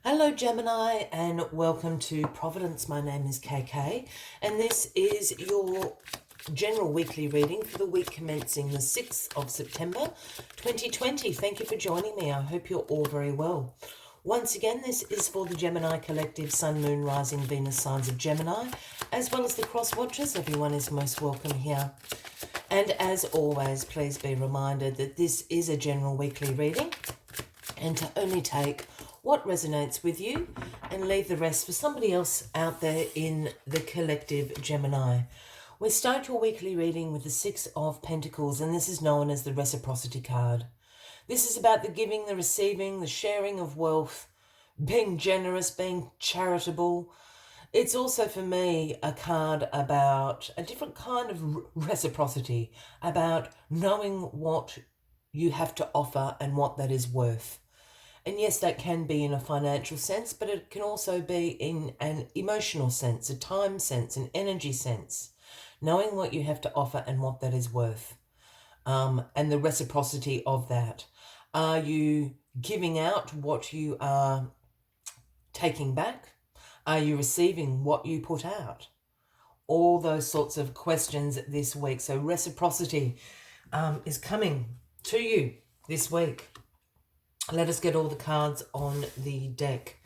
Hello, Gemini, and welcome to Providence. My name is KK, and this is your general weekly reading for the week commencing the 6th of September 2020. Thank you for joining me. I hope you're all very well. Once again, this is for the Gemini Collective, Sun, Moon, Rising, Venus signs of Gemini, as well as the cross watchers. Everyone is most welcome here. And as always, please be reminded that this is a general weekly reading and to only take what resonates with you and leave the rest for somebody else out there in the collective Gemini. We start your weekly reading with the Six of Pentacles, and this is known as the Reciprocity card. This is about the giving, the receiving, the sharing of wealth, being generous, being charitable. It's also for me a card about a different kind of reciprocity, about knowing what you have to offer and what that is worth. And yes, that can be in a financial sense, but it can also be in an emotional sense, a time sense, an energy sense. Knowing what you have to offer and what that is worth, and the reciprocity of that. Are you giving out what you are taking back? Are you receiving what you put out? All those sorts of questions this week. So reciprocity is coming to you this week. Let us get all the cards on the deck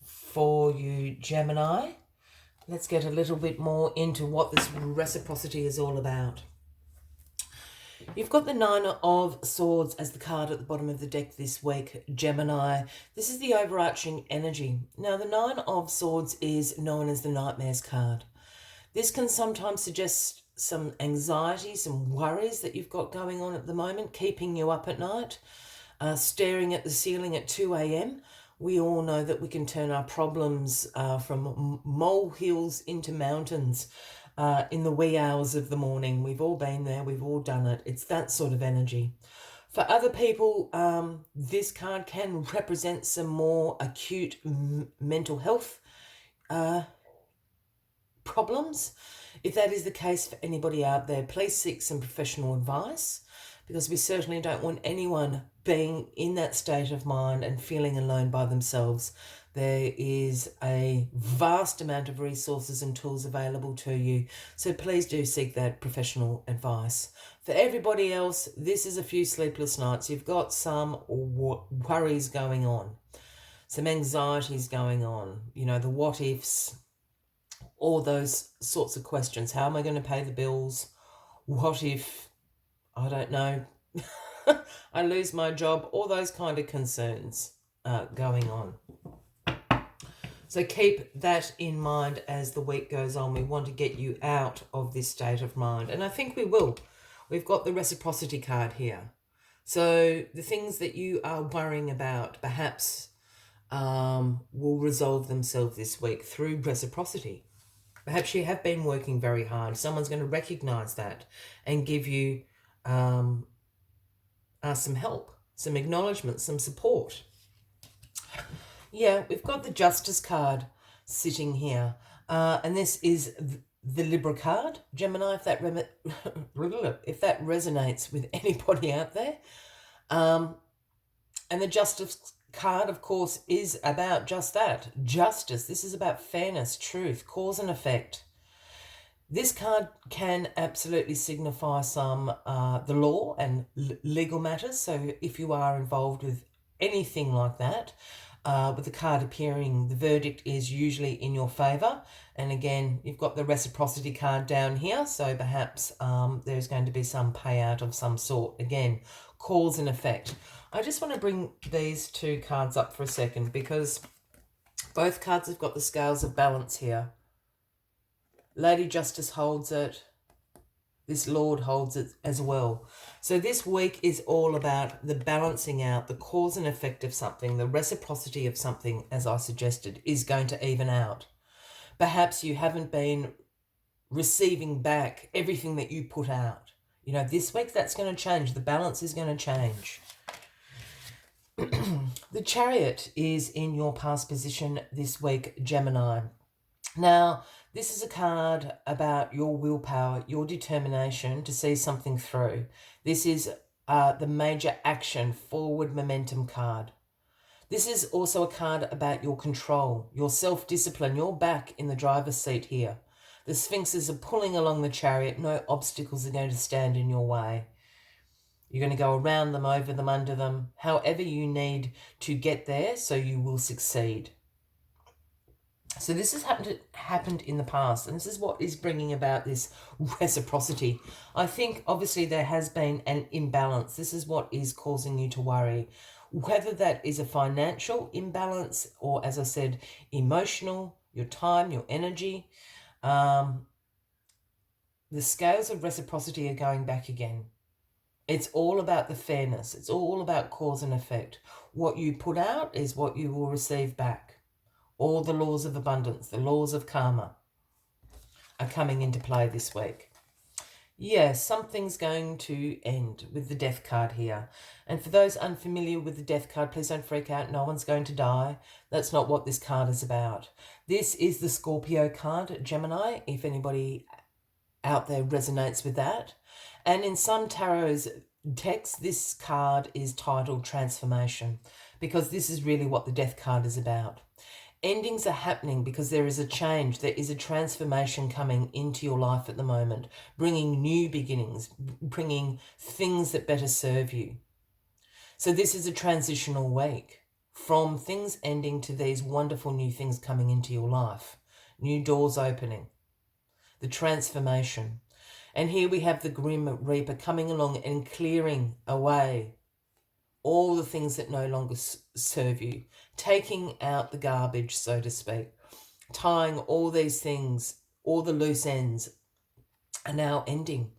for you, Gemini. Let's get a little bit more into what this reciprocity is all about. You've got the Nine of Swords as the card at the bottom of the deck this week, Gemini. This is the overarching energy. Now, the Nine of Swords is known as the Nightmares card. This can sometimes suggest some anxiety, some worries that you've got going on at the moment, keeping you up at night. Staring at the ceiling at 2 a.m. We all know that we can turn our problems from molehills into mountains in the wee hours of the morning. We've all been there. We've all done it. It's that sort of energy. For other people, this card can represent some more acute mental health problems. If that is the case for anybody out there, please seek some professional advice, because we certainly don't want anyone being in that state of mind and feeling alone by themselves. There is a vast amount of resources and tools available to you, so please do seek that professional advice. For everybody else, this is a few sleepless nights. You've got some worries going on, some anxieties going on, the what ifs, all those sorts of questions. How am I going to pay the bills? What if, I don't know, I lose my job? All those kind of concerns going on. So keep that in mind as the week goes on. We want to get you out of this state of mind, and I think we will. We've got the reciprocity card here. So the things that you are worrying about perhaps will resolve themselves this week through reciprocity. Perhaps you have been working very hard. Someone's going to recognize that and give you some help, some acknowledgement, some support. Yeah, we've got the Justice card sitting here. And this is the Libra card. Gemini, if that resonates with anybody out there. And the Justice card, of course, is about just that. Justice. This is about fairness, truth, cause and effect. This card can absolutely signify some the law and legal matters. So if you are involved with anything like that, with the card appearing, the verdict is usually in your favour. And again, you've got the reciprocity card down here, so perhaps there's going to be some payout of some sort. Again, cause and effect. I just want to bring these two cards up for a second, because both cards have got the scales of balance here. Lady Justice holds it. This Lord holds it as well. So this week is all about the balancing out, the cause and effect of something, the reciprocity of something, as I suggested, is going to even out. Perhaps you haven't been receiving back everything that you put out. This week that's going to change. The balance is going to change. The Chariot is in your past position this week, Gemini. Now, this is a card about your willpower, your determination to see something through. This is the major action forward momentum card. This is also a card about your control, your self-discipline. You're back in the driver's seat here. The sphinxes are pulling along the chariot. No obstacles are going to stand in your way. You're going to go around them, over them, under them, however you need to get there, so you will succeed. So this has happened in the past, and this is what is bringing about this reciprocity. I think obviously there has been an imbalance. This is what is causing you to worry. Whether that is a financial imbalance or, as I said, emotional, your time, your energy, the scales of reciprocity are going back again. It's all about the fairness. It's all about cause and effect. What you put out is what you will receive back. All the laws of abundance, the laws of karma are coming into play this week. Yeah, something's going to end with the death card here. And for those unfamiliar with the death card, please don't freak out. No one's going to die. That's not what this card is about. This is the Scorpio card, Gemini, if anybody out there resonates with that. And in some tarot's text, this card is titled Transformation, because this is really what the death card is about. Endings are happening because there is a change, there is a transformation coming into your life at the moment, bringing new beginnings, bringing things that better serve you. So this is a transitional week from things ending to these wonderful new things coming into your life, new doors opening, the transformation. And here we have the Grim Reaper coming along and clearing away all the things that no longer serve you, taking out the garbage, so to speak, tying all these things, all the loose ends are now ending.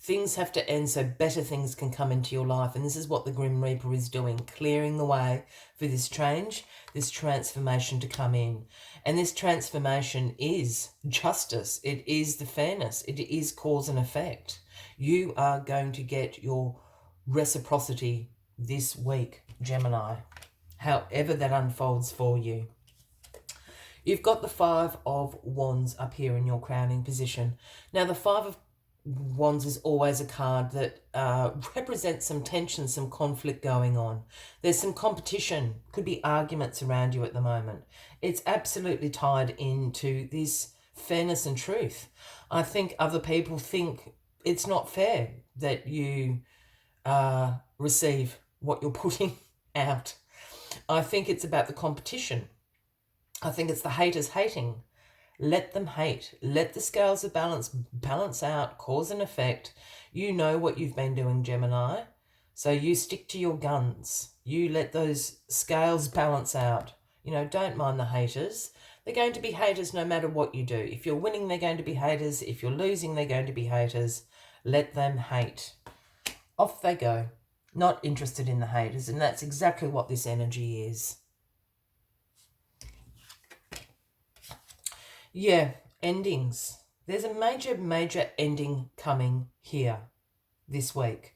Things have to end so better things can come into your life. And this is what the Grim Reaper is doing, clearing the way for this change, this transformation to come in. And this transformation is justice. It is the fairness. It is cause and effect. You are going to get your reciprocity this week, Gemini, however that unfolds for you. You've got the Five of Wands up here in your crowning position. Now, the Five of Wands is always a card that represents some tension, some conflict going on. There's some competition, could be arguments around you at the moment. It's absolutely tied into this fairness and truth. I think other people think it's not fair that you receive what you're putting out. I think it's about the competition. I think it's the haters hating. Let them hate. Let the scales of balance out, cause and effect. You know what you've been doing, Gemini. So you stick to your guns. You let those scales balance out. You know, don't mind the haters. They're going to be haters no matter what you do. If you're winning, they're going to be haters. If you're losing, they're going to be haters. Let them hate. Off they go. Not interested in the haters. And that's exactly what this energy is. Yeah, endings. There's a major ending coming here this week.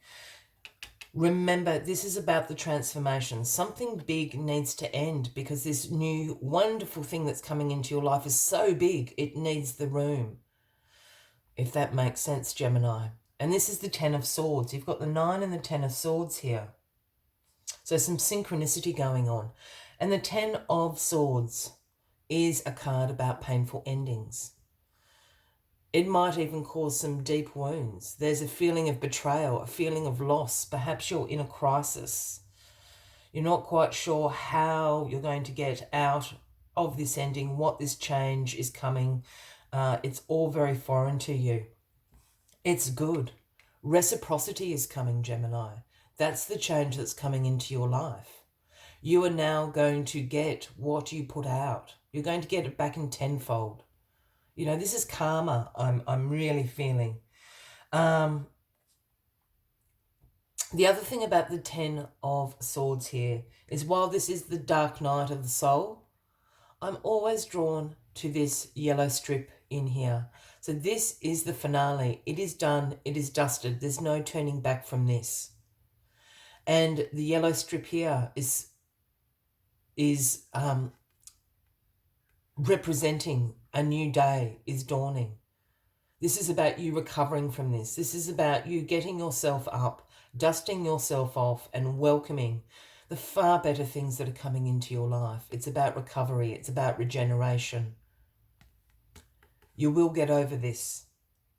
Remember, this is about the transformation. Something big needs to end because this new wonderful thing that's coming into your life is so big, it needs the room. If that makes sense, Gemini. And this is the Ten of Swords. You've got the 9 and the 10 of Swords here. So some synchronicity going on. And the 10 of Swords is a card about painful endings. It might even cause some deep wounds. There's a feeling of betrayal, a feeling of loss. Perhaps you're in a crisis. You're not quite sure how you're going to get out of this ending, what this change is coming. It's all very foreign to you. It's good. Reciprocity is coming, Gemini. That's the change that's coming into your life. You are now going to get what you put out. You're going to get it back in tenfold. You know, this is karma I'm really feeling. The other thing about the 10 of Swords here is while this is the dark night of the soul, I'm always drawn to this yellow strip in here. So this is the finale. It is done. It is dusted. There's no turning back from this. And the yellow strip here is representing a new day is dawning. This is about you recovering from this. This is about you getting yourself up, dusting yourself off and welcoming. the far better things that are coming into your life. It's about recovery. It's about regeneration. You will get over this.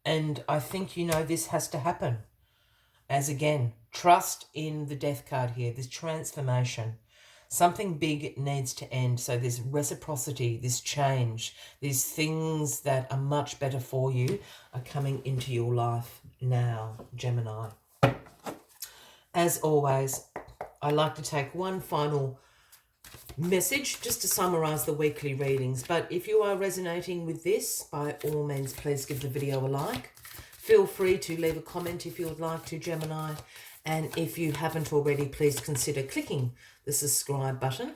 And I think you know this has to happen. As again, trust in the death card here, this transformation. Something big needs to end. So this reciprocity, this change, these things that are much better for you are coming into your life now, Gemini. As always, I like to take one final message just to summarize the weekly readings. But if you are resonating with this, by all means, please give the video a like. Feel free to leave a comment if you would like to, Gemini. And if you haven't already, please consider clicking the subscribe button,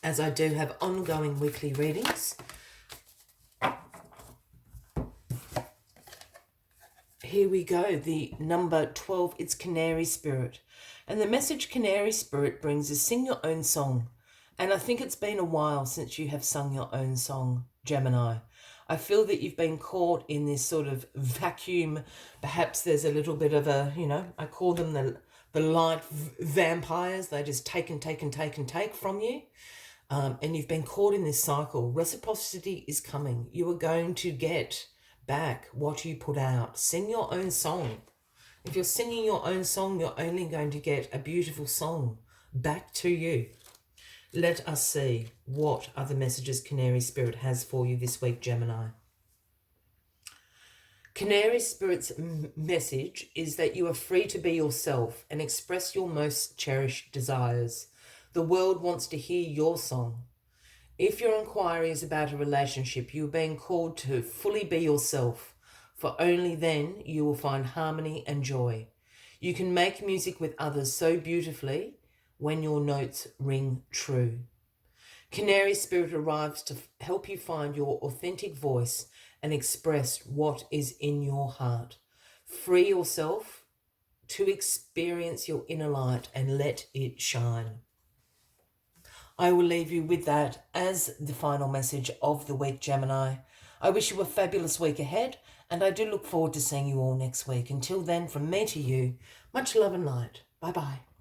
as I do have ongoing weekly readings. Here we go, the number 12, it's Canary Spirit. And the message Canary Spirit brings is sing your own song. And I think it's been a while since you have sung your own song, Gemini. I feel that you've been caught in this sort of vacuum. Perhaps there's a little bit of a, I call them the light vampires. They just take and take and take and take from you. And you've been caught in this cycle. Reciprocity is coming. You are going to get back what you put out. Sing your own song. If you're singing your own song, you're only going to get a beautiful song back to you. Let us see what other messages Canary Spirit has for you this week, Gemini. Canary Spirit's message is that you are free to be yourself and express your most cherished desires. The world wants to hear your song. If your inquiry is about a relationship, you are being called to fully be yourself, for only then you will find harmony and joy. You can make music with others so beautifully when your notes ring true. Canary Spirit arrives to help you find your authentic voice and express what is in your heart. Free yourself to experience your inner light and let it shine. I will leave you with that as the final message of the week, Gemini. I wish you a fabulous week ahead, and I do look forward to seeing you all next week. Until then, from me to you, much love and light. Bye-bye.